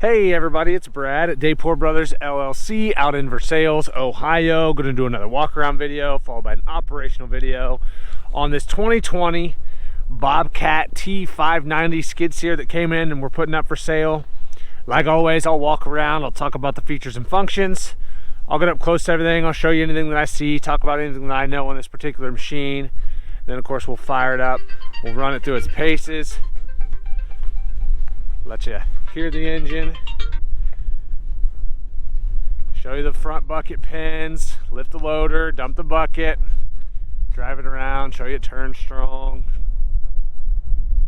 Hey everybody, it's Brad at Dayport Brothers LLC out in Versailles, Ohio. Going to do another walk around video followed by an operational video on this 2020 Bobcat T590 skid steer that came in and we're putting up for sale. Like always, I'll walk around, I'll talk about the features and functions. I'll get up close to everything, I'll show you anything that I see, talk about anything that I know on this particular machine. Then of course we'll fire it up, we'll run it through its paces, let you hear the engine, show you the front bucket pins, lift the loader, dump the bucket, drive it around, show you it turns strong.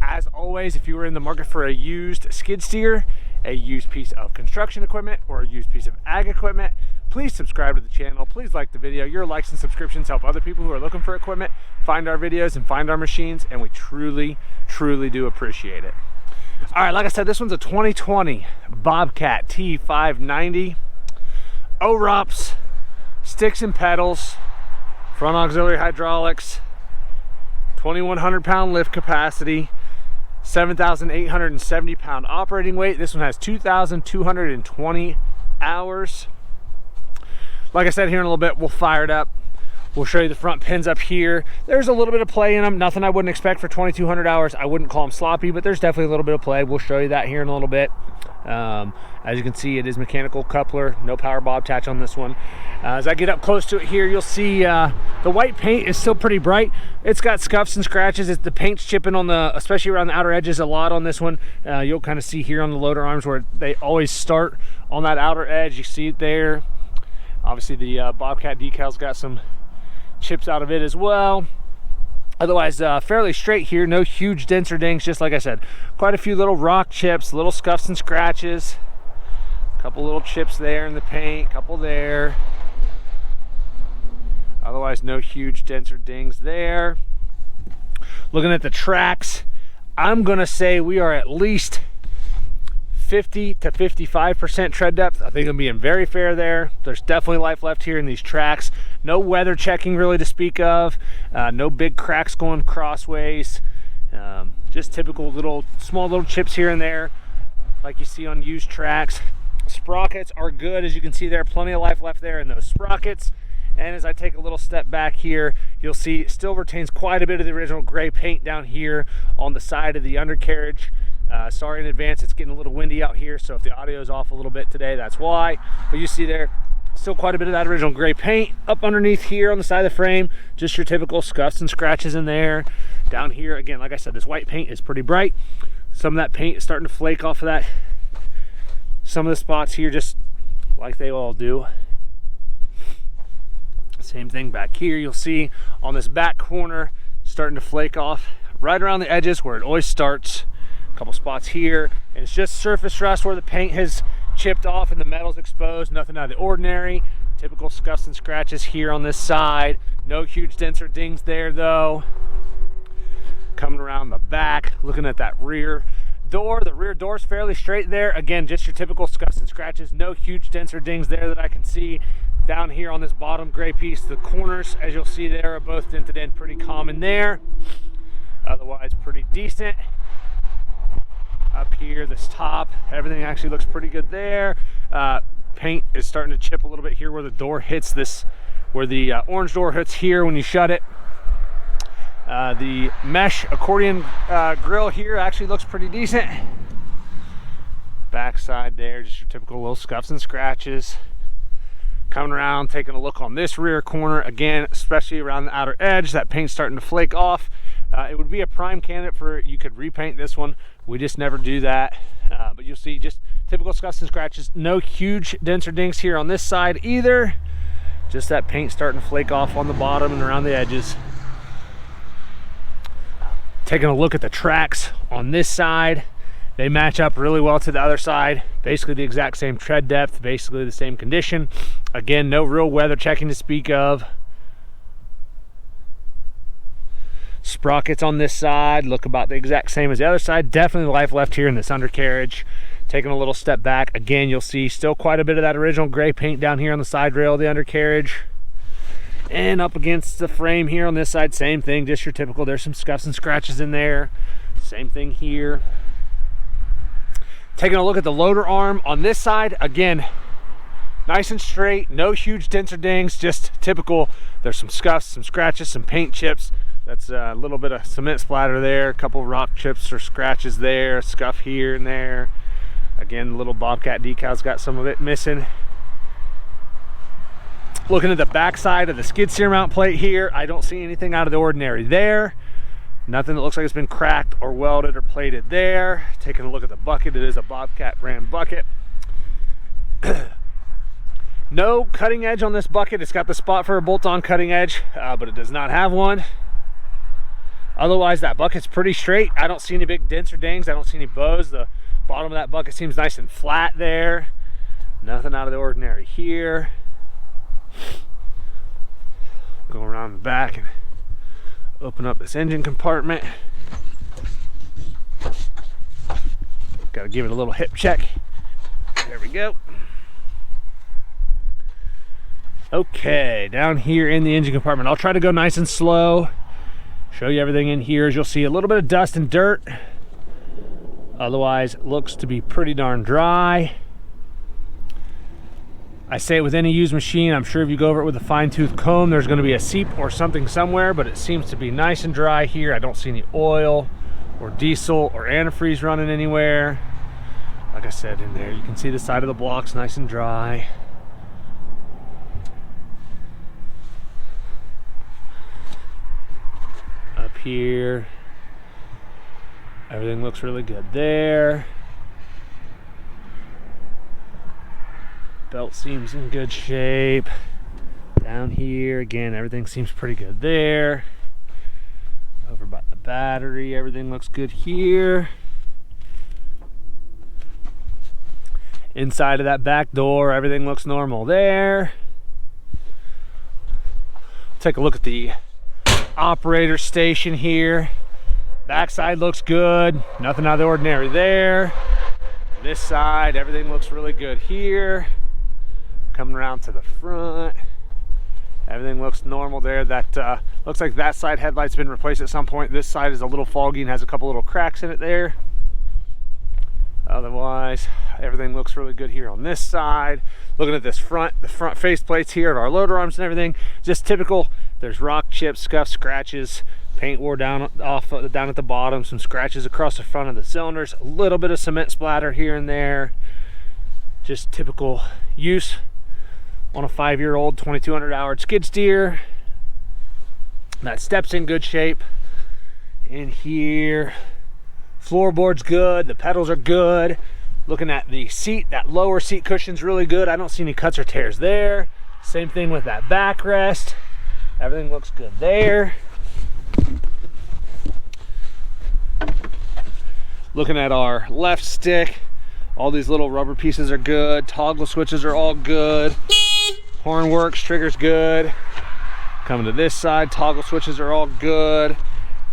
As always, if you were in the market for a used skid steer, a used piece of construction equipment, or a used piece of ag equipment, please subscribe to the channel, please like the video. Your likes and subscriptions help other people who are looking for equipment find our videos and find our machines, and we truly do appreciate it. All right, like I said, this one's a 2020 Bobcat T590. OROPS, sticks and pedals, front auxiliary hydraulics, 2,100 pound lift capacity, 7,870 pound operating weight. This one has 2,220 hours. Like I said, here in a little bit, we'll fire it up. We'll show you the front pins up here. There's a little bit of play in them. Nothing I wouldn't expect for 2,200 hours. I wouldn't call them sloppy, but there's definitely a little bit of play. We'll show you that here in a little bit. As you can see, it is mechanical coupler, no power bob attach on this one. As I get up close to it here, you'll see the white paint is still pretty bright. It's got scuffs and scratches. The paint's chipping on the, especially around the outer edges a lot on this one. You'll kind of see here on the loader arms where they always start on that outer edge. You see it there. Obviously the Bobcat decal's got some chips out of it as well. Otherwise fairly straight here, no huge dents or dings. Just like I said, quite a few little rock chips, little scuffs and scratches, a couple little chips there in the paint, couple there. Otherwise no huge dents or dings there. Looking at the tracks, I'm gonna say we are at least 50 to 55% tread depth. I think I'm being very fair there. There's definitely life left here in these tracks. No weather checking really to speak of. No big cracks going crossways. Just typical small little chips here and there like you see on used tracks. Sprockets are good, as you can see there. Plenty of life left there in those sprockets. And as I take a little step back here, you'll see it still retains quite a bit of the original gray paint down here on the side of the undercarriage. Sorry in advance, it's getting a little windy out here, so if the audio is off a little bit today, that's why. But you see there, still quite a bit of that original gray paint. Up underneath here on the side of the frame, just your typical scuffs and scratches in there. Down here, again, like I said, this white paint is pretty bright. Some of that paint is starting to flake off of that. Some of the spots here, just like they all do. Same thing back here, you'll see on this back corner, starting to flake off right around the edges where it always starts. Couple spots here, and it's just surface rust where the paint has chipped off and the metal's exposed. Nothing out of the ordinary. Typical scuffs and scratches here on this side. No huge dents or dings there though. Coming around the back, looking at that rear door. The rear door's fairly straight there. Again, just your typical scuffs and scratches. No huge dents or dings there that I can see. Down here on this bottom gray piece, the corners, as you'll see there, are both dented in, pretty common there. Otherwise pretty decent. Up here, this top, everything actually looks pretty good there. Paint is starting to chip a little bit here where the door hits this, where the orange door hits here when you shut it. The mesh accordion grill here actually looks pretty decent. Backside there, just your typical little scuffs and scratches. Coming around, taking a look on this rear corner, again, especially around the outer edge, that paint's starting to flake off. It would be a prime candidate for, you could repaint this one. We just never do that. But you'll see just typical scuffs and scratches. No huge dents or dings here on this side either. Just that paint starting to flake off on the bottom and around the edges. Taking a look at the tracks on this side, they match up really well to the other side. Basically the exact same tread depth, basically the same condition. Again, no real weather checking to speak of. Sprockets on this side look about the exact same as the other side. Definitely life left here in this undercarriage. Taking a little step back, again, you'll see still quite a bit of that original gray paint down here on the side rail of the undercarriage. And up against the frame here on this side, same thing, just your typical, there's some scuffs and scratches in there. Same thing here. Taking a look at the loader arm on this side, again, nice and straight, no huge dents or dings, just typical. There's some scuffs, some scratches, some paint chips. That's a little bit of cement splatter there, a couple rock chips or scratches there, a scuff here and there. Again, the little Bobcat decal's got some of it missing. Looking at the back side of the skid steer mount plate here, I don't see anything out of the ordinary there. Nothing that looks like it's been cracked or welded or plated there. Taking a look at the bucket, it is a Bobcat brand bucket. No cutting edge on this bucket. It's got the spot for a bolt-on cutting edge, but it does not have one. Otherwise, that bucket's pretty straight. I don't see any big dents or dings. I don't see any bows. The bottom of that bucket seems nice and flat there. Nothing out of the ordinary here. Go around the back and open up this engine compartment. Got to give it a little hip check. There we go. Okay, down here in the engine compartment, I'll try to go nice and slow. Show you everything in here. As you'll see, a little bit of dust and dirt. Otherwise, it looks to be pretty darn dry. I say with any used machine, I'm sure if you go over it with a fine-tooth comb, there's going to be a seep or something somewhere, but it seems to be nice and dry here. I don't see any oil or diesel or antifreeze running anywhere. Like I said, in there, you can see the side of the blocks nice and dry. Up here, everything looks really good there. Belt seems in good shape. Down here, again, everything seems pretty good there. Over by the battery, everything looks good here. Inside of that back door, everything looks normal there. Take a look at the operator station here. Backside looks good. Nothing out of the ordinary there. This side, everything looks really good here. Coming around to the front, everything looks normal there. That looks like that side headlight's been replaced at some point. This side is a little foggy and has a couple little cracks in it there. Otherwise, everything looks really good here on this side. Looking at this front, the front face plates here of our loader arms and everything, just typical. There's rock chips, scuffs, scratches, paint wore down at the bottom, some scratches across the front of the cylinders, a little bit of cement splatter here and there. Just typical use on a 5-year-old 2200 hour skid steer. That step's in good shape. In here, floorboard's good, the pedals are good. Looking at the seat, that lower seat cushion's really good. I don't see any cuts or tears there. Same thing with that backrest. Everything looks good there. Looking at our left stick, all these little rubber pieces are good. Toggle switches are all good. Horn works, trigger's good. Coming to this side, toggle switches are all good.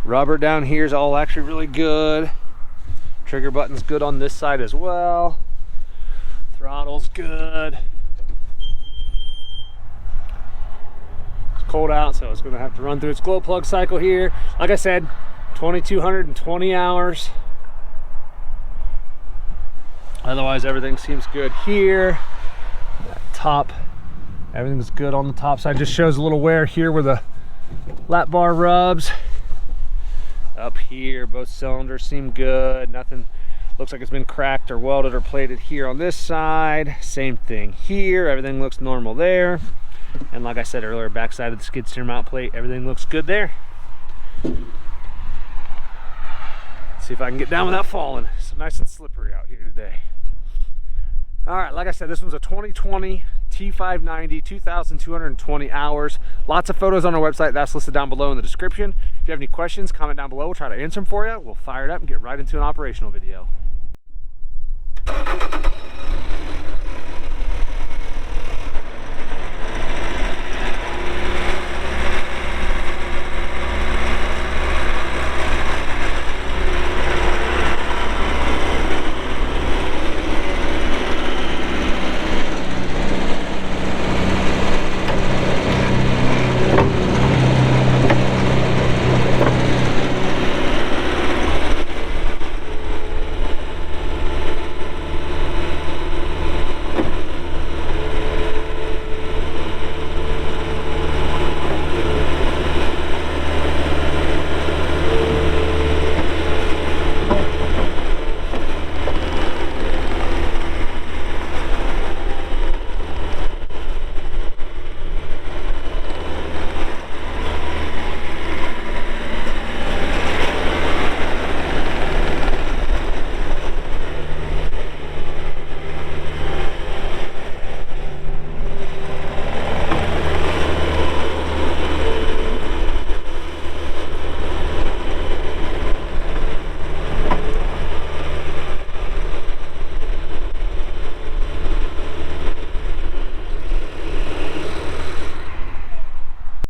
Rubber down here is all actually really good. Trigger button's good on this side as well. Throttle's good. It's cold out, so it's going to have to run through its glow plug cycle here. Like I said, 2220 hours. Otherwise, everything seems good here. That top, everything's good on the top side. Just shows a little wear here where the lap bar rubs. Up here, both cylinders seem good. Nothing looks like it's been cracked or welded or plated here on this side. Same thing here. Everything looks normal there. And like I said earlier, backside of the skid steer mount plate, everything looks good there. Let's see if I can get down without falling. It's nice and slippery out here today. All right, like I said, this one's a 2020 T590, 2,220 hours. Lots of photos on our website. That's listed down below in the description. If you have any questions, comment down below. We'll try to answer them for you. We'll fire it up and get right into an operational video.